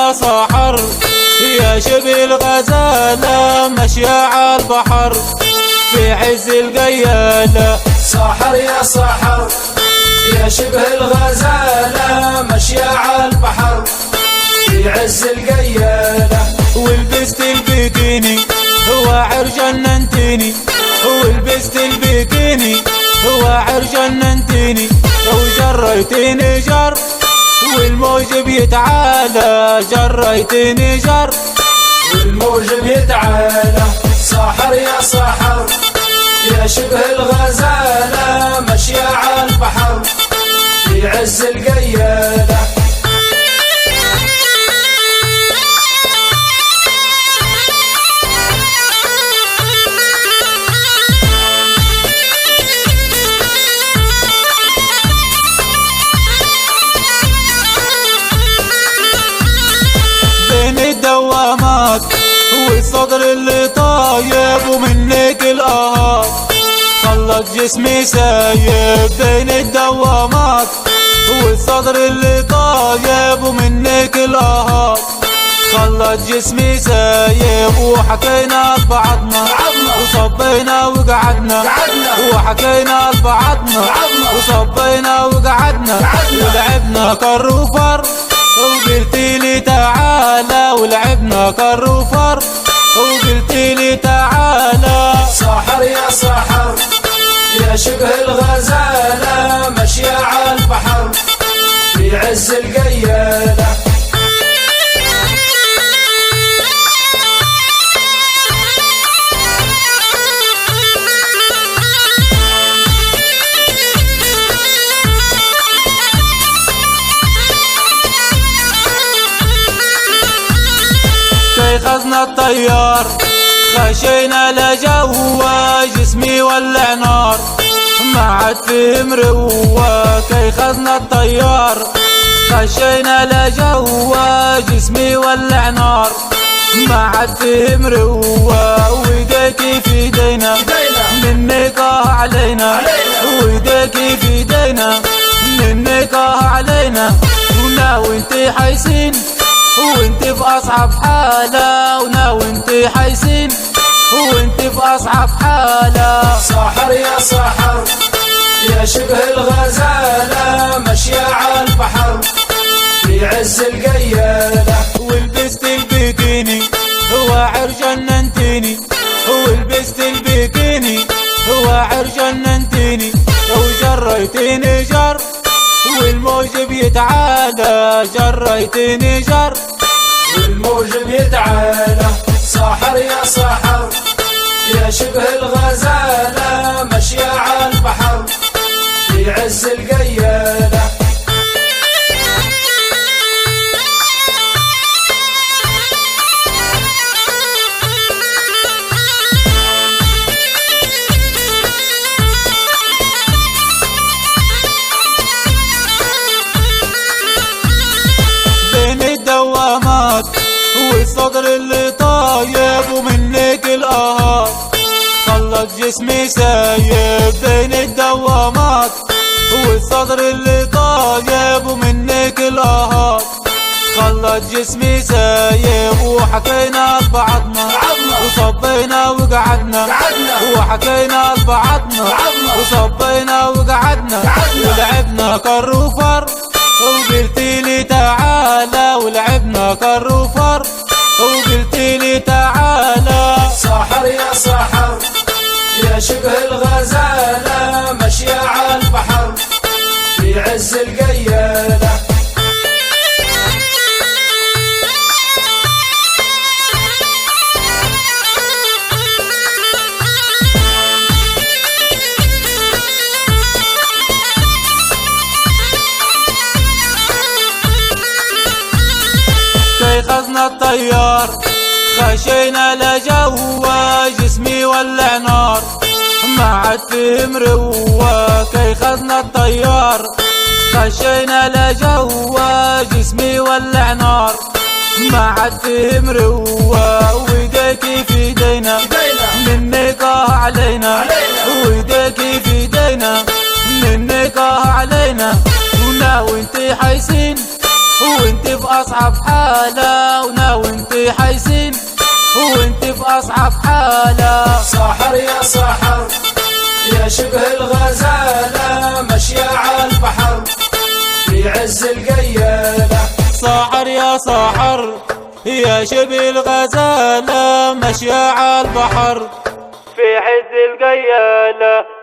يا سحر يا شبه الغزالة ماشية على البحر في عز القيالة. سحر يا سحر يا شبه الغزالة ماشية على البحر في عز القيالة. ولبست البيكيني وعر جننتيني، ولبست البيكيني وعر جننتيني، وجريتيني جر والموج بيتعالى، جريتيني جر والموج بيتعالى. سحر يا سحر يا شبه الغزالة ماشية على البحر في عز القيالة. بين الدوامات والصدر اللي طايب ومنك القهار خلت جسمي سايب. بين الدوامات والصدر اللي طايب ومنك القهار خلت جسمي سايب. وحكينا لبعضنا وصبينا وقعدنا، وحكينا لبعضنا وصبينا وقعدنا، ولعبنا كر وفر وقلتيلي تعالى، ولعبنا كر وفر وقلتيلي تعالى. سحر يا سحر يا شبه الغزالة ماشية على البحر في عز القيالة. كي خزنا الطيار خشينا لجوا جسمي ولع نار ما عاد فيه مروة. كي خزنا الطيار خشينا لجوا جسمي ولع نار ما عاد فيه مروة. ويديكي في ايدينا منك علينا، ويديكي في ايدينا منك علينا، وناوي انتي حيسين وانت في اصعب حالة، وناوي انت حيسين وانت في اصعب حالة. سحر يا سحر يا شبه الغزالة ماشية على البحر في عز القيالة. ولبست البيكيني وعر جننتيني، ولبست البيكيني وعر جننتيني، وجريتيني جر والموج بيتعالى، جريتيني جر والموج بيتعالى. سحر يا سحر يا شبه الغزالة ماشية على البحر في عز القيالة. والصدر اللي طايب ومنك القهار خلت جسمي سايب. بين الدوامات والصدر اللي طايب ومنك القهار خلت جسمي سايب. وحكينا لبعضنا وصبينا وقعدنا، وحكينا لبعضنا وصبينا وقعدنا، ولعبنا كر وفر وقلتيلي تعالى، ولعبنا كر وفر وقلتيلي تعالى. سحر يا سحر يا شبه الغزالة ماشية على البحر في عز القيالة. كي خزنا الطيار خشينا لجوا جسمي ولع نار ما عاد فيه مروة. كي خزنا الطيار خشينا لجوا جسمي ولع نار ما عاد فيه مروة. ويديكي في ايدينا منك علينا، ويديكي في ايدينا منك علينا، وناوي انت حيسين وانت في أصعب حالة وناوي انت حيسين وانت في أصعب حالة. ساحر يا ساحر يا شبه الغزالة ماشية على البحر في عز القيالة. ساحر يا ساحر يا شبه الغزالة ماشية على البحر في عز القيالة.